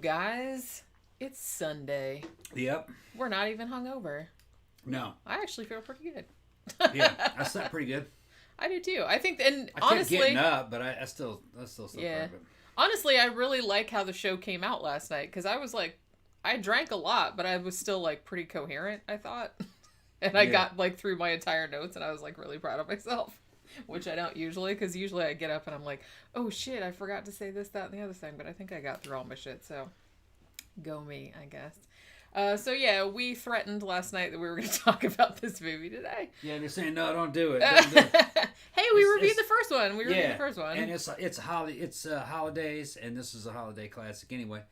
guys. It's Sunday. Yep. We're not even hungover. No. I actually feel pretty good. Yeah, I slept pretty good. I do too. I think, and I honestly, kept getting up, but I still slept yeah. quite a bit. Honestly, I really like how the show came out last night because I was like, I drank a lot, but I was still like pretty coherent, I thought. And I got like through my entire notes and I was like really proud of myself, which I don't usually, because usually I get up and I'm like, oh shit, I forgot to say this, that, and the other thing, but I think I got through all my shit, so go me, I guess. So yeah, we threatened last night that we were going to talk about this movie today. Yeah, they're saying no, don't do it. Don't do it. Hey, we reviewed the first one. We reviewed the first one, and it's holidays, and this is a holiday classic anyway.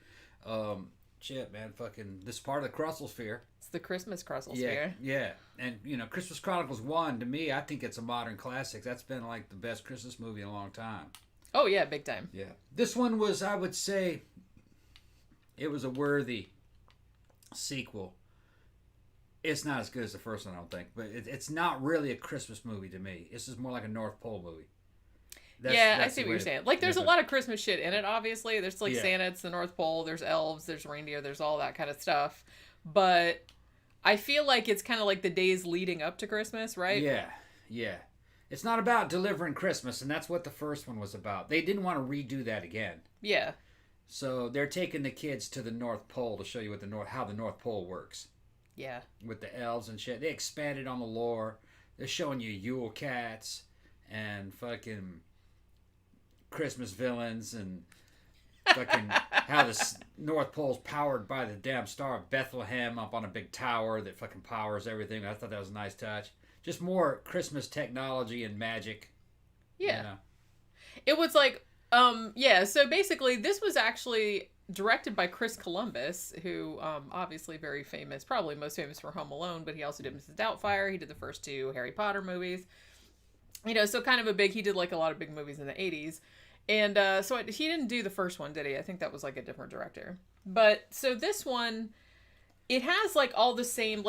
Shit, man, fucking this is part of the Krussell sphere. It's the Christmas Krussell sphere. Yeah, and Christmas Chronicles 1 to me, I think it's a modern classic. That's been like the best Christmas movie in a long time. Oh yeah, big time. Yeah, this one was, I would say, it was a worthy sequel. It's not as good as the first one, I don't think, but it's not really a Christmas movie to me. This is more like a North Pole movie. I see what you're saying. Like, there's a lot of Christmas shit in it, obviously. There's, like, Santa, it's the North Pole, there's elves, there's reindeer, there's all that kind of stuff. But I feel like it's kind of like the days leading up to Christmas, right? Yeah. It's not about delivering Christmas, and that's what the first one was about. They didn't want to redo that again. Yeah. So they're taking the kids to the North Pole to show you how the North Pole works. Yeah. With the elves and shit. They expanded on the lore. They're showing you Yule cats and fucking Christmas villains and fucking how the North Pole's powered by the damn Star of Bethlehem up on a big tower that fucking powers everything. I thought that was a nice touch. Just more Christmas technology and magic. Yeah. You know? It was like, so basically this was actually directed by Chris Columbus, who obviously very famous, probably most famous for Home Alone, but he also did Mrs. Doubtfire. He did the first 2 Harry Potter movies. So kind of he did like a lot of big movies in the 80s. And so he didn't do the first one, did he? I think that was like a different director. But so this one, it has like all the same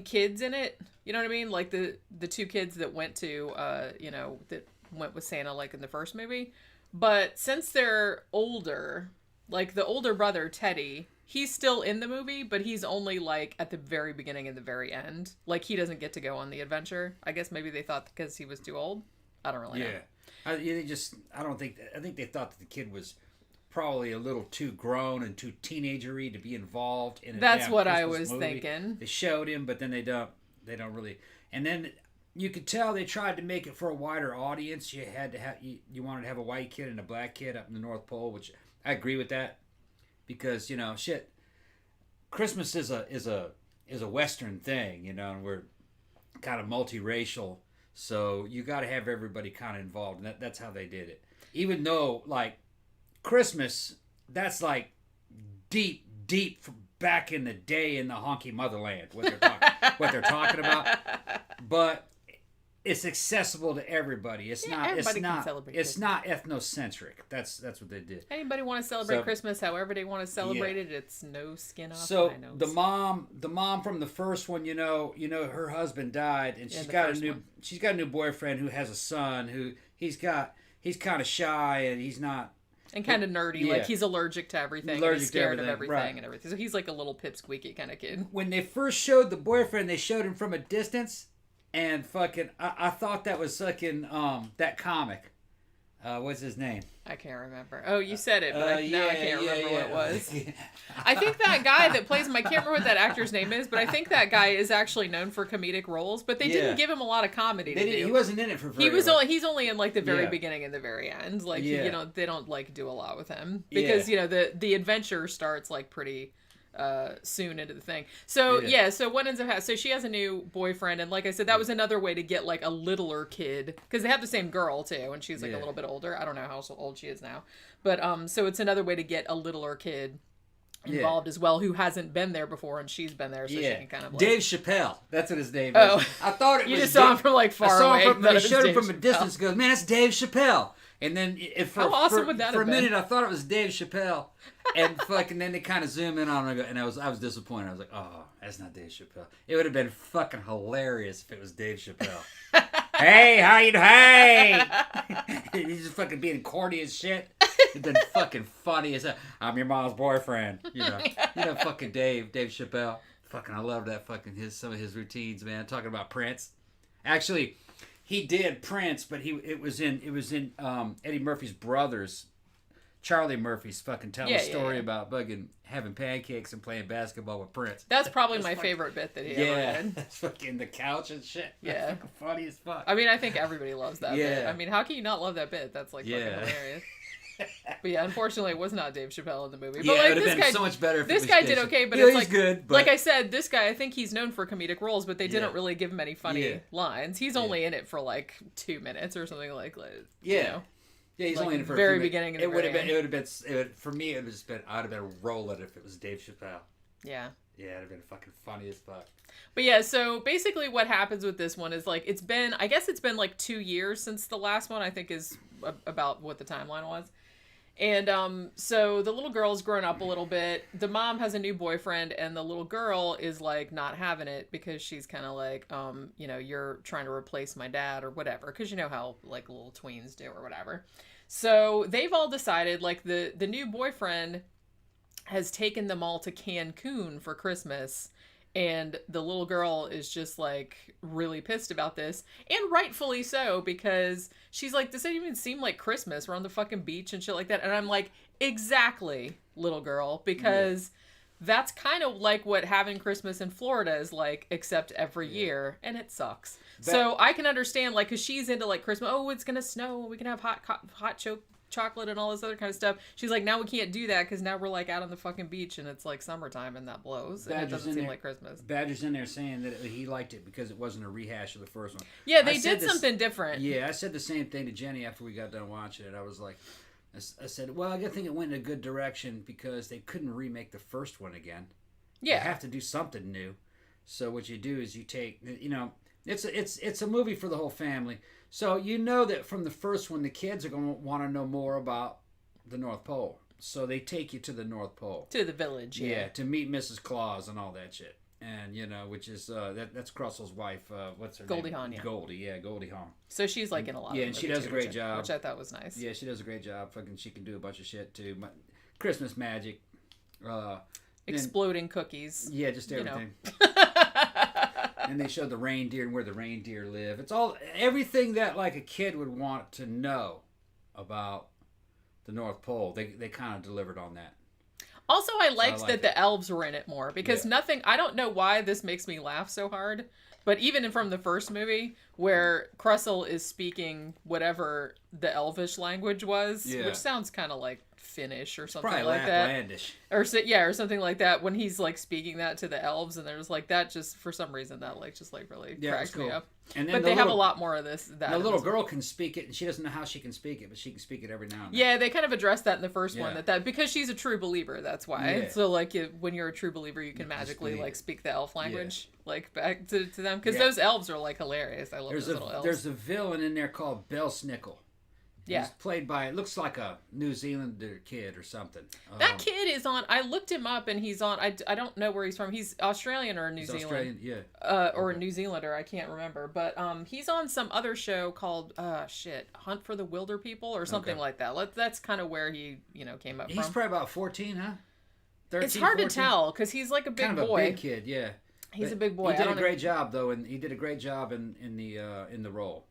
kids in it. You know what I mean? Like the 2 kids that went to, that went with Santa like in the first movie. But since they're older, like the older brother, Teddy, he's still in the movie, but he's only like at the very beginning and the very end. Like he doesn't get to go on the adventure. I guess maybe they thought because he was too old. I don't really know. I think they thought that the kid was probably a little too grown and too teenagery to be involved in. That's what I was thinking. They showed him, but then they don't really. And then you could tell they tried to make it for a wider audience. You had to have you wanted to have a white kid and a black kid up in the North Pole, which I agree with that, because Christmas is a Western thing, and we're kind of multiracial. So you got to have everybody kind of involved, and that's how they did it. Even though, like, Christmas, that's like deep back in the day in the honky motherland, what they're talking about. But it's accessible to everybody. It's not ethnocentric. That's what they did. Anybody want to celebrate Christmas however they want to celebrate it. It's no skin off my nose. the mom from the first one, her husband died, and she's got a new boyfriend who has a son who he's kind of shy, and he's not. And kind of nerdy, like he's allergic to everything. He's scared of everything and everything. So he's like a little pipsqueaky kind of kid. When they first showed the boyfriend, they showed him from a distance. And fucking, I thought that was fucking, that comic. What's his name? I can't remember. Oh, you said it, but now I can't remember what it was. I think that guy that plays him, I can't remember what that actor's name is, but I think that guy is actually known for comedic roles, but they didn't give him a lot of comedy to do. He wasn't in it for very long. He's only in like the very beginning and the very end. Like, they don't like do a lot with him. Because, the adventure starts like pretty soon into the thing. So so what ends up happening, so she has a new boyfriend, and like I said, that was another way to get like a littler kid, because they have the same girl too, and she's like a little bit older. I don't know how old she is now, but so it's another way to get a littler kid involved as well, who hasn't been there before, and she's been there, so she can kind of like... Dave Chappelle, that's what his name is. I thought it was... You just saw him from like far away. They showed him from a distance, goes, man, that's Dave Chappelle. And then for a minute I thought it was Dave Chappelle, and then they kind of zoom in on it, and I was disappointed. I was like, oh, that's not Dave Chappelle. It would have been fucking hilarious if it was Dave Chappelle. Hey, how you doing? Hey, he's just fucking being corny as shit. It'd been fucking funny as I'm your mom's boyfriend. Fucking Dave Chappelle. Fucking, I love that fucking some of his routines, man. Talking about Prince. Actually, he did Prince, but it was in Eddie Murphy's brothers. Charlie Murphy's fucking telling a story about bugging having pancakes and playing basketball with Prince. That's probably my favorite bit that he ever did. That's fucking the couch and shit. Yeah. That's fucking funny as fuck. I mean, I think everybody loves that bit. I mean, how can you not love that bit? That's like fucking hilarious. But yeah, unfortunately, it was not Dave Chappelle in the movie. But it would have been so much better if this it was guy Dave did okay, but it's like good. But... like I said, this guy, I think he's known for comedic roles, but they didn't really give him any funny lines. He's only in it for like 2 minutes or something like you know. Yeah, he's only in it for very beginning. It would have been. For me, it would have been. I'd have been rolling if it was Dave Chappelle. Yeah. Yeah, it'd have been fucking funny as fuck. But yeah, so basically, what happens with this one is like it's been like 2 years since the last one. I think is about what the timeline was. And so the little girl's grown up a little bit. The mom has a new boyfriend, and the little girl is like not having it because she's kind of like, you're trying to replace my dad or whatever. Because you know how like little tweens do or whatever. So they've all decided like the new boyfriend has taken them all to Cancun for Christmas. And the little girl is just like really pissed about this, and rightfully so, because she's like, this doesn't even seem like Christmas. We're on the fucking beach and shit like that. And I'm like, exactly, little girl, because that's kind of like what having Christmas in Florida is like, except every year, and it sucks. So I can understand, like, because she's into like Christmas. Oh, it's gonna snow. We can have hot chocolate and all this other kind of stuff. She's like, now we can't do that because now we're like out on the fucking beach and it's like summertime and that blows and it doesn't seem like Christmas. Badger's in there saying that he liked it because it wasn't a rehash of the first one. Yeah, they did something different. Yeah, I said the same thing to Jenny after we got done watching it. I was like, I said, well, I think it went in a good direction because they couldn't remake the first one again. Yeah, you have to do something new. So what you do is you take, it's a movie for the whole family. So you know that from the first one, the kids are going to want to know more about the North Pole. So they take you to the North Pole. To the village, yeah. To meet Mrs. Claus and all that shit. And, which is, that's Krussell's wife, what's her Goldie name? Hawn, yeah. Goldie Hawn. So she's like in a lot of and she does a great job. Which I thought was nice. Yeah, she does a great job. Fucking, she can do a bunch of shit, too. Christmas magic. Exploding cookies. Yeah, just everything. And they showed the reindeer and where the reindeer live. It's all everything that like a kid would want to know about the North Pole. They kind of delivered on that. Also, I liked that the elves were in it more because I don't know why this makes me laugh so hard, but even from the first movie where Krussell is speaking whatever the elvish language was, which sounds kind of like Finnish or something probably like that. Laplandish. Or something like that when he's like speaking that to the elves, and there's like that just for some reason that like just like really cracks me up. And then they have a lot more of this. The little girl can speak it, and she doesn't know how she can speak it, but she can speak it every now and then. Yeah, they kind of addressed that in the first one that because she's a true believer, that's why. Yeah. So like when you're a true believer, you can magically like speak the elf language like back to them because those elves are like hilarious. I love those little elves. There's a villain in there called Belsnickel. Yeah. He's played by, it looks like a New Zealander kid or something. That kid is on, I looked him up and he's on, I don't know where he's from. He's Australian or New Zealand. Australian, yeah. Or a New Zealander, I can't remember. But he's on some other show called, Hunt for the Wilder People or something like that. That's kind of where he, came up from. He's probably about 14, huh? 13, it's hard 14? to tell because he's like a big kind of boy. A big kid, yeah. He's a big boy. He did a great job though, and he did a great job in the role.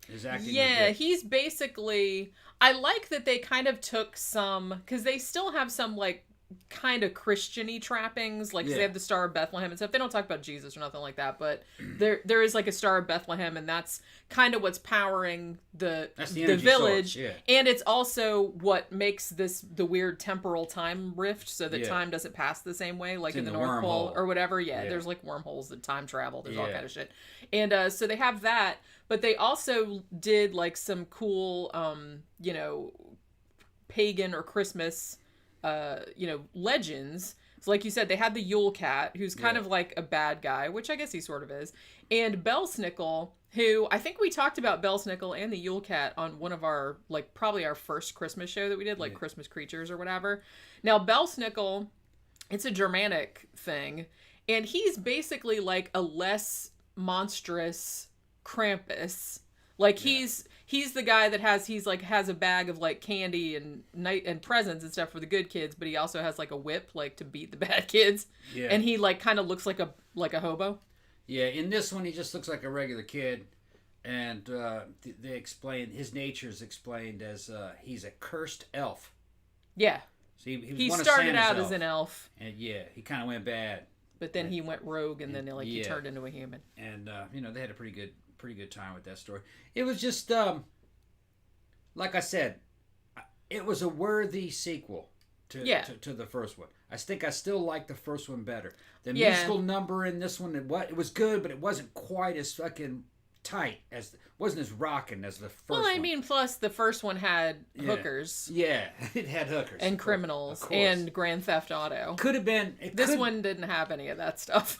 His acting he's basically, I like that they kind of took some, because they still have some like kind of Christian-y trappings, like they have the Star of Bethlehem and stuff. They don't talk about Jesus or nothing like that, but there is like a Star of Bethlehem, and that's kind of what's powering the village. Yeah. And it's also what makes the weird temporal time rift, so that time doesn't pass the same way, like in the North Pole or whatever. Yeah, there's like wormholes that time travel. There's all kind of shit. And so they have that, but they also did like some cool, pagan or Christmas legends. So like you said, they had the Yule Cat, who's kind of like a bad guy, which I guess he sort of is. And Belsnickel, who I think we talked about Belsnickel and the Yule Cat on one of our, like probably our first Christmas show that we did, like Christmas Creatures or whatever. Now Belsnickel, it's a Germanic thing, and he's basically like a less monstrous Krampus. Like he's he's the guy that has a bag of like candy and presents and stuff for the good kids, but he also has like a whip like to beat the bad kids. Yeah. And he like kind of looks like a hobo. Yeah, in this one he just looks like a regular kid, and they explain his nature is explained as he's a cursed elf. Yeah. So he started out as an elf, and he kind of went bad. But then he went rogue, and then he turned into a human. And they had a pretty good time with that story. It was just like I said, it was a worthy sequel to the first one. I think I still like the first one better. The musical number in this one, it was good, but it wasn't quite as fucking tight wasn't as rocking as the first one. Well, I mean, plus the first one had hookers. Yeah, it had hookers. And criminals and Grand Theft Auto. Could have been. This one didn't have any of that stuff.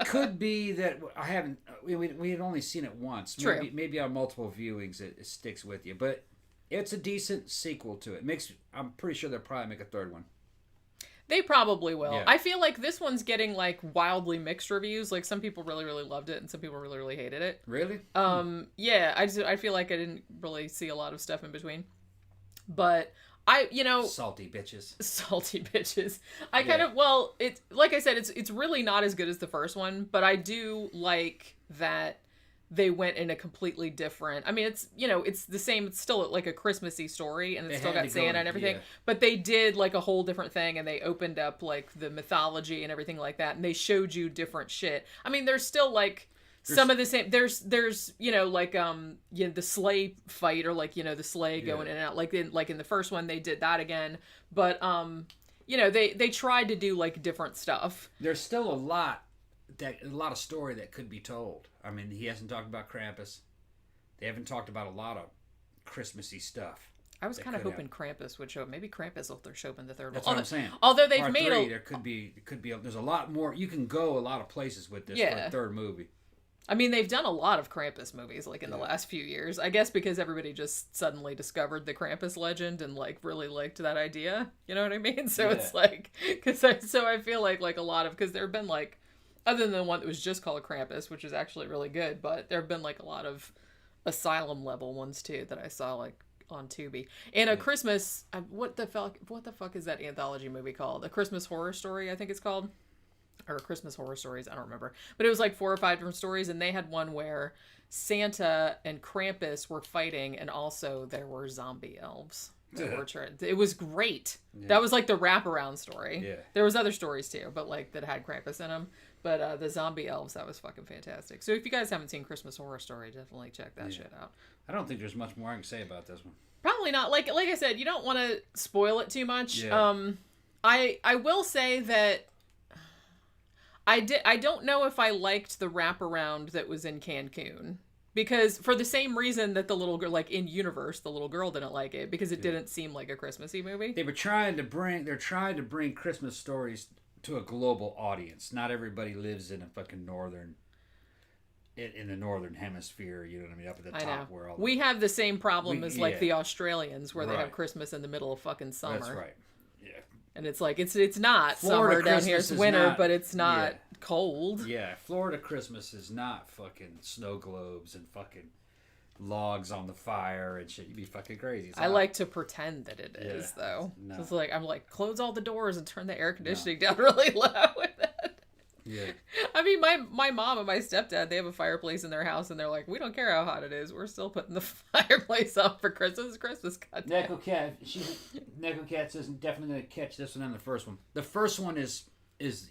Could be that I haven't. We had only seen it once. True. Maybe on multiple viewings it sticks with you, but it's a decent sequel to it. I'm pretty sure they'll probably make a third one. They probably will. Yeah. I feel like this one's getting like wildly mixed reviews. Like some people really, really loved it and some people really, really hated it. Really? Yeah, I feel like I didn't really see a lot of stuff in between. But salty bitches. Salty bitches. It's like I said, it's really not as good as the first one, but I do like that they went in a completely different. I mean, it's the same. It's still like a Christmassy story, and it's still got Santa and everything. Yeah. But they did like a whole different thing, and they opened up like the mythology and everything like that, and they showed you different shit. I mean, there's still like some of the same. There's the sleigh fight or like the sleigh going in and out. Like in the first one, they did that again, but they tried to do like different stuff. There's still a lot of story that could be told. I mean, he hasn't talked about Krampus. They haven't talked about a lot of Christmassy stuff. I was kind of hoping Krampus would show up. Maybe Krampus will show up in the third one. That's what I'm saying. Although they've made there could be. There's a lot more. You can go a lot of places with this for a third movie. I mean, they've done a lot of Krampus movies like in the last few years. I guess because everybody just suddenly discovered the Krampus legend and like really liked that idea. You know what I mean? So it's like so I feel like a lot of because there have been like. Other than the one that was just called Krampus, which is actually really good, but there have been like a lot of asylum level ones too that I saw like on Tubi. And a Christmas, what the fuck is that anthology movie called? A Christmas Horror Story, I think it's called, or Christmas Horror Stories. I don't remember, but it was like 4 or 5 different stories, and they had one where Santa and Krampus were fighting, and also there were zombie elves. It was great. Yeah. That was like the wraparound story. Yeah. There was other stories too, but like that had Krampus in them. But the zombie elves, that was fucking fantastic. So if you guys haven't seen Christmas Horror Story, definitely check that shit out. I don't think there's much more I can say about this one. Probably not. Like I said, you don't want to spoil it too much. Yeah. I will say that I don't know if I liked the wraparound that was in Cancun. Because for the same reason that the little girl, like in universe, the little girl didn't like it because it didn't seem like a Christmassy movie. They're trying to bring Christmas stories to a global audience. Not everybody lives in a fucking in the northern hemisphere, you know what I mean, up at the top where all we have the same problem as like the Australians where they have Christmas in the middle of fucking summer. That's right. Yeah. And it's like it's not Florida summer down here, it's winter, but it's not cold. Yeah, Florida Christmas is not fucking snow globes and fucking logs on the fire and shit. You'd be fucking crazy. I like to pretend that it is though. No. So it's like I'm like close all the doors and turn the air conditioning down really low with that. Yeah. I mean, my mom and my stepdad, they have a fireplace in their house, and they're like, we don't care how hot it is. We're still putting the fireplace up for Christmas. Goddamn. Neko Cat says definitely going to catch this one and the first one. The first one is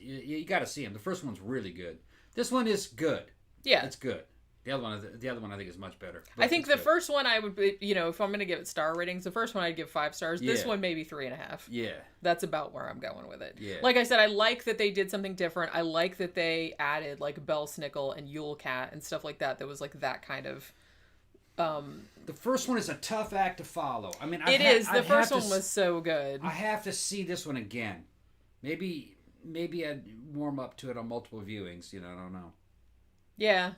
you got to see him. The first one's really good. This one is good. Yeah. It's good. The other one I think is much better. I think the first one I would be, if I'm going to give it star ratings, the first one I'd give 5 stars. This one maybe 3.5. Yeah. That's about where I'm going with it. Yeah. Like I said, I like that they did something different. I like that they added like Bell Snickle and Yule Cat and stuff like that. That was like that kind of. The first one is a tough act to follow. I mean, The first one was so good. I have to see this one again. Maybe I'd warm up to it on multiple viewings. I don't know. Yeah.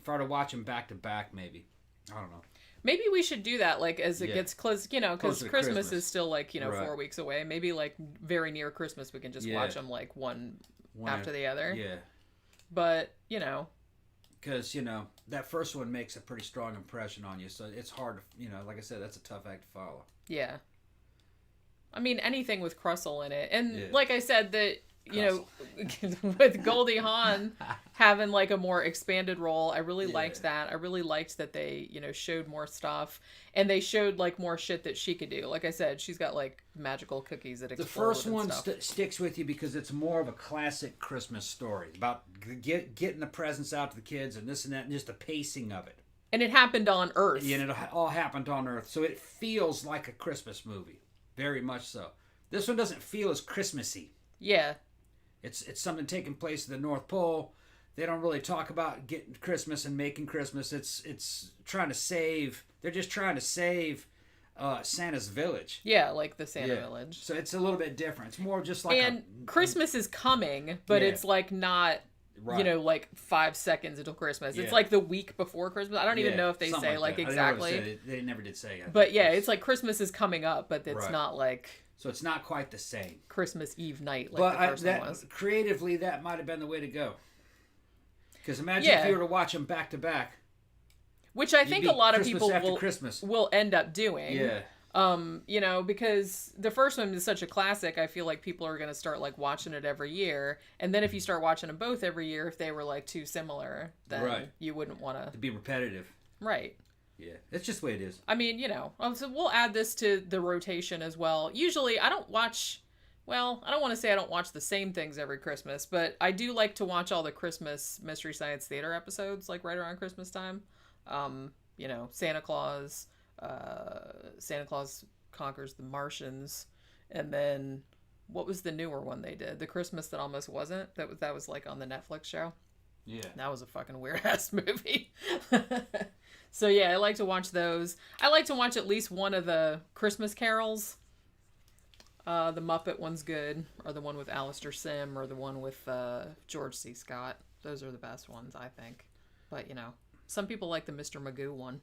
If I were to watch them back to back, maybe. I don't know. Maybe we should do that, like, as it gets close, because Christmas is still, like, 4 weeks away. Maybe, like, very near Christmas, we can just watch them, like, one after the other. Yeah. But, Because, that first one makes a pretty strong impression on you. So it's hard to, like I said, that's a tough act to follow. Yeah. I mean, anything with Krussell in it. And like I said, that, with Goldie Hawn having like a more expanded role, I really liked that. I really liked that they, showed more stuff. And they showed like more shit that she could do. Like I said, she's got like magical cookies that explode. The first one sticks with you because it's more of a classic Christmas story about getting the presents out to the kids and this and that and just the pacing of it. And it happened on Earth. Yeah, and it all happened on Earth. So it feels like a Christmas movie. Very much so. This one doesn't feel as Christmassy. Yeah. It's something taking place at the North Pole. They don't really talk about getting Christmas and making Christmas. It's trying to save. They're just trying to save Santa's village. Yeah, like the Santa village. So it's a little bit different. It's more just like Christmas is coming, but it's like not. Right. Like 5 seconds until Christmas. It's like the week before Christmas. I don't even know if they say like exactly. They never did say. But it's like Christmas is coming up, but it's not like. So it's not quite the same. Christmas Eve night like the first one was. Creatively, that might have been the way to go. Because imagine if you were to watch them back to back. Which I think a lot of people will end up doing. Yeah. Because the first one is such a classic, I feel like people are going to start like watching it every year. And then if you start watching them both every year, if they were like too similar, then you wouldn't want to be repetitive. Right. Yeah. It's just the way it is. I mean, so we'll add this to the rotation as well. Usually I don't watch, I don't want to say I don't watch the same things every Christmas, but I do like to watch all the Christmas Mystery Science Theater episodes like right around Christmas time. Santa Claus Conquers the Martians, and then what was the newer one they did? The Christmas That Almost Wasn't. That was like on the Netflix show. Yeah, that was a fucking weird ass movie. So I like to watch those. I like to watch at least one of the Christmas carols. The Muppet one's good, or the one with Alistair Sim, or the one with George C. Scott. Those are the best ones, I think. But some people like the Mr. Magoo one.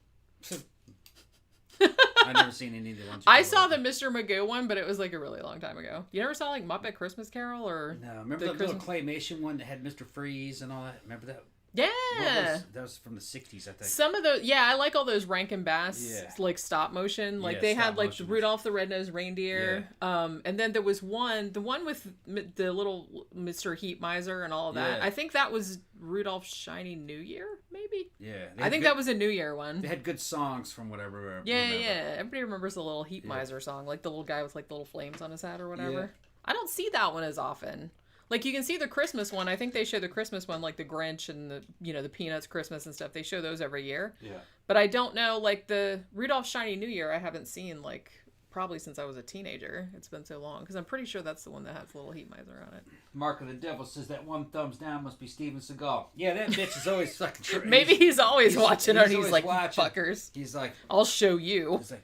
I've never seen any of the ones. I saw the Mr. Magoo one, but it was like a really long time ago. You never saw like Muppet Christmas Carol or? No, remember the little claymation one that had Mr. Freeze and all that? Remember that? Yeah. That was from the 60s, I think. Some of those, I like all those Rankin Bass, like stop motion. Like they had like Rudolph the Red-Nosed Reindeer. Yeah. And then there was the one with the little Mr. Heat Miser and all of that. Yeah. I think that was Rudolph's Shiny New Year, maybe? Yeah. I think that was a New Year one. They had good songs from whatever. Yeah. Everybody remembers the little Heat Miser song, like the little guy with like the little flames on his hat or whatever. Yeah. I don't see that one as often. Like, you can see the Christmas one. I think they show the Christmas one, like the Grinch and the, the Peanuts Christmas and stuff. They show those every year. Yeah. But I don't know, like, the Rudolph Shiny New Year, I haven't seen, like, probably since I was a teenager. It's been so long. Because I'm pretty sure that's the one that has the little heat miser on it. Mark of the Devil says that one thumbs down must be Steven Seagal. Yeah, that bitch is always fucking... Maybe he's always watching, and he's like, watching. Fuckers. He's like... I'll show you. He's like,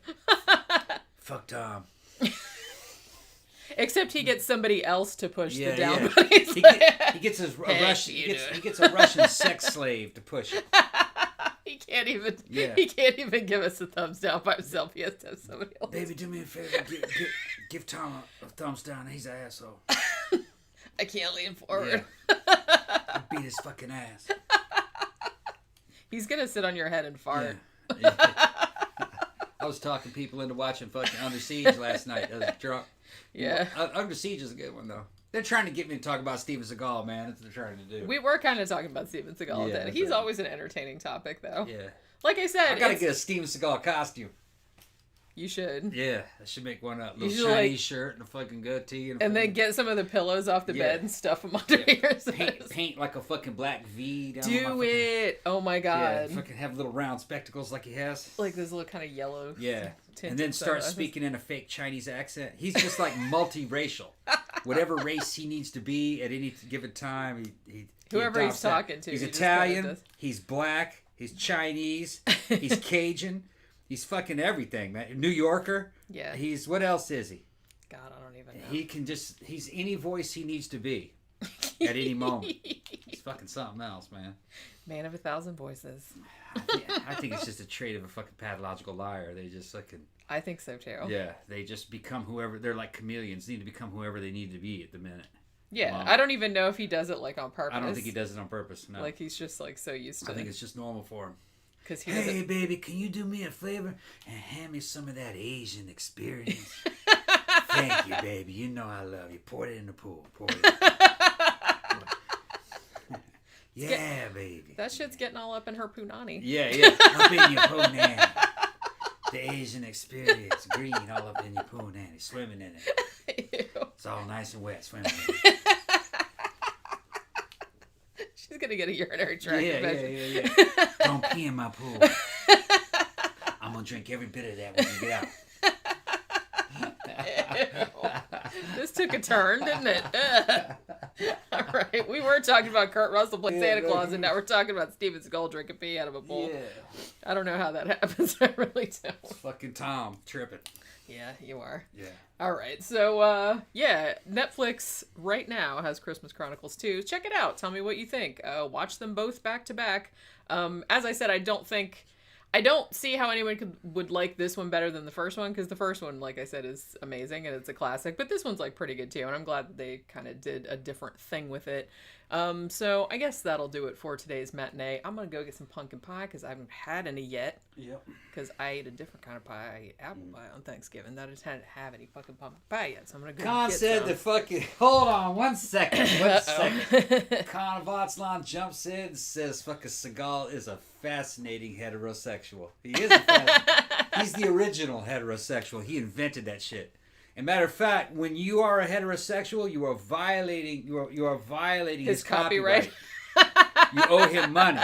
fuck Tom. Except he gets somebody else to push the down button. He gets a Russian sex slave to push it. He can't even give us a thumbs down by himself. He has to have somebody else. Baby, do me a favor. Give Tom a thumbs down. He's an asshole. I can't lean forward. Yeah. I beat his fucking ass. He's gonna sit on your head and fart. Yeah. I was talking people into watching fucking Under Siege last night. I was drunk. Yeah. Under Siege is a good one, though. They're trying to get me to talk about Steven Seagal, man. That's what they're trying to do. We were kind of talking about Steven Seagal then. He's always an entertaining topic, though. Yeah. Like I said, I gotta get a Steven Seagal costume. You should. Yeah, I should make one up. A little Chinese shirt and a fucking goatee. And then get some of the pillows off the bed and stuff them under yours. Paint like a fucking black V down Do it! Oh my god. Yeah, fucking have little round spectacles like he has. Like this little kind of yellow. Yeah. And then start speaking in a fake Chinese accent. He's just like multiracial. Whatever race he needs to be at any given time, he whoever he's talking to. He's Italian, he's black, he's Chinese, he's Cajun. He's fucking everything, man. New Yorker. Yeah. What else is he? God, I don't even know. He can he's any voice he needs to be at any moment. He's fucking something else, man. Man of 1,000 voices. I think it's just a trait of a fucking pathological liar. They just fucking... I think so, too. Yeah. They just become whoever... They're like chameleons. They need to become whoever they need to be at the minute. Yeah, I don't even know if he does it like on purpose. I don't think he does it on purpose. No. Like he's just like so used to it. I think it's just normal for him. Hey, baby, can you do me a favor and hand me some of that Asian experience? Thank you, baby. You know I love you. Pour it in the pool. Pour it in. Yeah, baby. That shit's getting all up in her punani. Yeah. Up in your punani. The Asian experience. Green all up in your punani. Swimming in it. Ew. It's all nice and wet. Swimming in it. She's going to get a urinary tract infection. Yeah. Don't pee in my pool. I'm going to drink every bit of that when you get out. This took a turn, didn't it? All right. We were talking about Kurt Russell playing Santa Claus, and now we're talking about Steven Seagal drinking pee out of a bowl. Yeah. I don't know how that happens. I really don't. It's fucking Tom tripping. Yeah, you are. Yeah. All right. So, Netflix right now has Christmas Chronicles 2. Check it out. Tell me what you think. Watch them both back to back. As I said, I don't see how anyone would like this one better than the first one, because the first one, like I said, is amazing and it's a classic. But this one's like pretty good too, and I'm glad that they kind of did a different thing with it. So I guess that'll do it for today's matinee. I'm gonna go get some pumpkin pie because I haven't had any yet. Yep. Because I ate a different kind of pie. I ate apple pie on Thanksgiving. I just hadn't have any fucking pumpkin pie yet, so I'm gonna go. Con get said some. the fucking. Hold on, 1 second. 1 second. Con Vatslan jumps in and says fucking Seagal is a fascinating heterosexual. He is he's the original heterosexual. He invented that shit. And matter of fact, when you are a heterosexual, you are violating his copyright. You owe him money.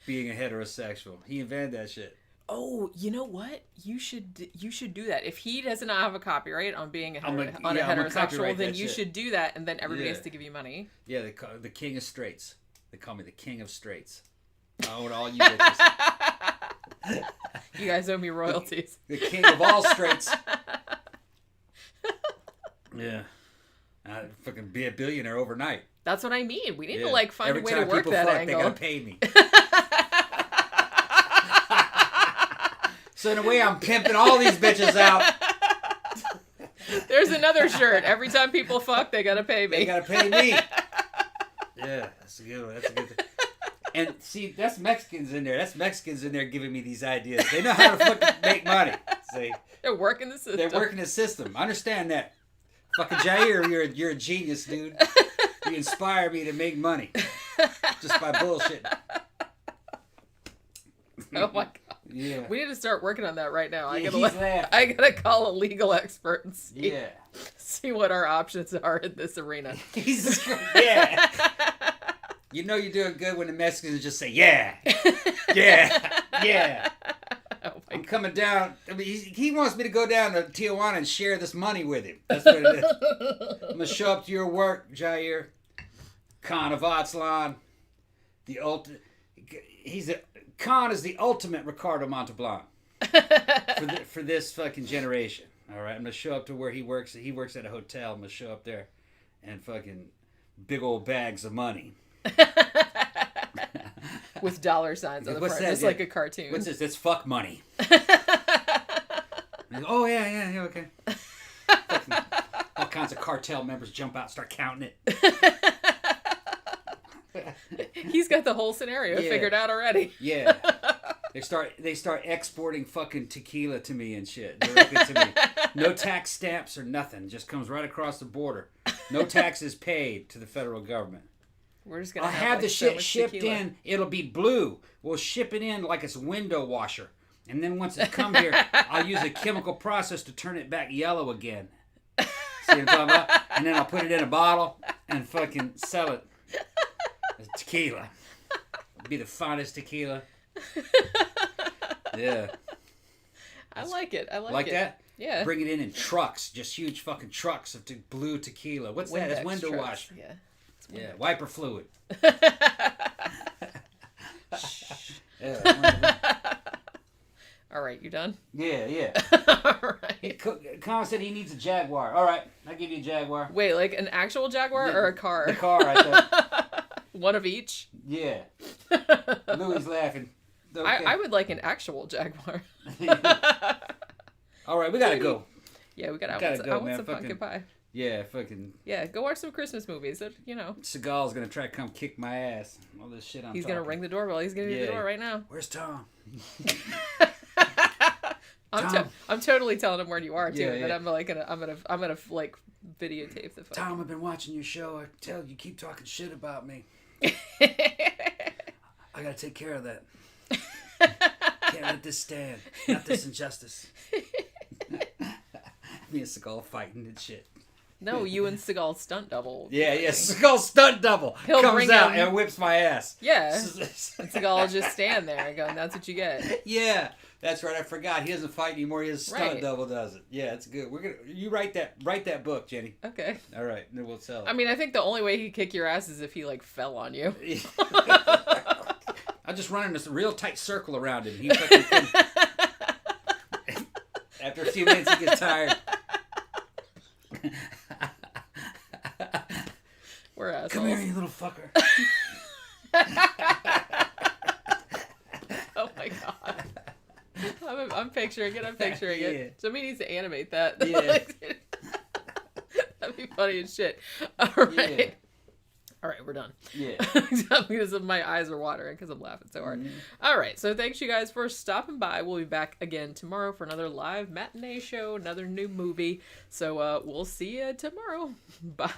Being a heterosexual, he invented that shit. Oh, you know what? You should do that. If he does not have a copyright on being a heterosexual, then you should do that, and then everybody has to give you money. Yeah, the king of straights. They call me the king of straights. I own all you bitches. You guys owe me royalties. The king of all straights. Yeah. I'd fucking be a billionaire overnight. That's what I mean. We need to find a way to work that angle. They gotta pay me. So in a way, I'm pimping all these bitches out. There's another shirt. Every time people fuck, they gotta pay me. They gotta pay me. Yeah, that's a good one. That's a good thing. And see, that's Mexicans in there. That's Mexicans in there giving me these ideas. They know how to fucking make money. See, they're working the system. They're working the system. I understand that. Fucking Jair, you're a genius, dude. You inspire me to make money just by bullshit. Oh my god. Yeah. We need to start working on that right now. Yeah, I gotta call a legal expert and see what our options are in this arena. Yeah. You know you're doing good when the Mexicans just say, yeah. Oh I'm coming down. I mean, he wants me to go down to Tijuana and share this money with him. That's what it is. I'm going to show up to your work, Jair. Con of Vatslan. Con is the ultimate Ricardo Montalban for this fucking generation. All right, I'm going to show up to where he works. He works at a hotel. I'm going to show up there and fucking big old bags of money. With dollar signs on the front, just like a cartoon. What's this? It's fuck money. Oh, yeah, okay. All kinds of cartel members jump out and start counting it. He's got the whole scenario figured out already. Yeah. They start exporting fucking tequila to me and shit. Directly to me. No tax stamps or nothing. Just comes right across the border. No taxes paid to the federal government. We're just gonna have the shit shipped in. It'll be blue. We'll ship it in like it's a window washer. And then once it comes here, I'll use a chemical process to turn it back yellow again. See what I'm talking about? And then I'll put it in a bottle and fucking sell it. It's tequila. It'll be the finest tequila. Yeah. I like it. Like it. That? Yeah. Bring it in trucks. Just huge fucking trucks of blue tequila. What's that? It's window wash. Yeah. Yeah, wiper fluid. All right, you done? Yeah. All right. Con said he needs a Jaguar. All right, I'll give you a Jaguar. Wait, like an actual Jaguar or a car? The car, I thought. One of each? Yeah. Louie's laughing. Okay. I would like an actual Jaguar. All right, we gotta go. Yeah, we gotta go. I want some pumpkin pie. Yeah, fucking. Yeah, go watch some Christmas movies. That, you know. Seagal's gonna try to come kick my ass. All this shit He's gonna ring the doorbell. He's gonna do the door right now. Where's Tom? I'm totally telling him where you are too. Yeah, And then yeah. I'm gonna like videotape the phone. Tom, I've been watching your show. I tell you keep talking shit about me. I gotta take care of that. Can't let this stand. Not this injustice. Me and Seagal fighting and shit. No, you and Seagal stunt double. Yeah, Seagal stunt double He'll comes bring out him- and whips my ass. Yeah. And Seagal will just stand there and go, and that's what you get. Yeah, that's right. I forgot. He doesn't fight anymore. His stunt Right. double does it. Yeah, it's good. You write that book, Jenny. Okay. All right, then we'll sell it. I mean, I think the only way he'd kick your ass is if he like fell on you. I'll just run in this real tight circle around him. He fucking after a few minutes, he gets tired. We're assholes. Come here, you little fucker. Oh my god. I'm picturing it. Yeah. it. Somebody needs to animate that. Yeah. That'd be funny as shit. All right. Yeah. All right, we're done. Yeah. Because my eyes are watering because I'm laughing so hard. All right, so thanks you guys for stopping by. We'll be back again tomorrow for another live matinee show, another new movie. So we'll see you tomorrow. Bye.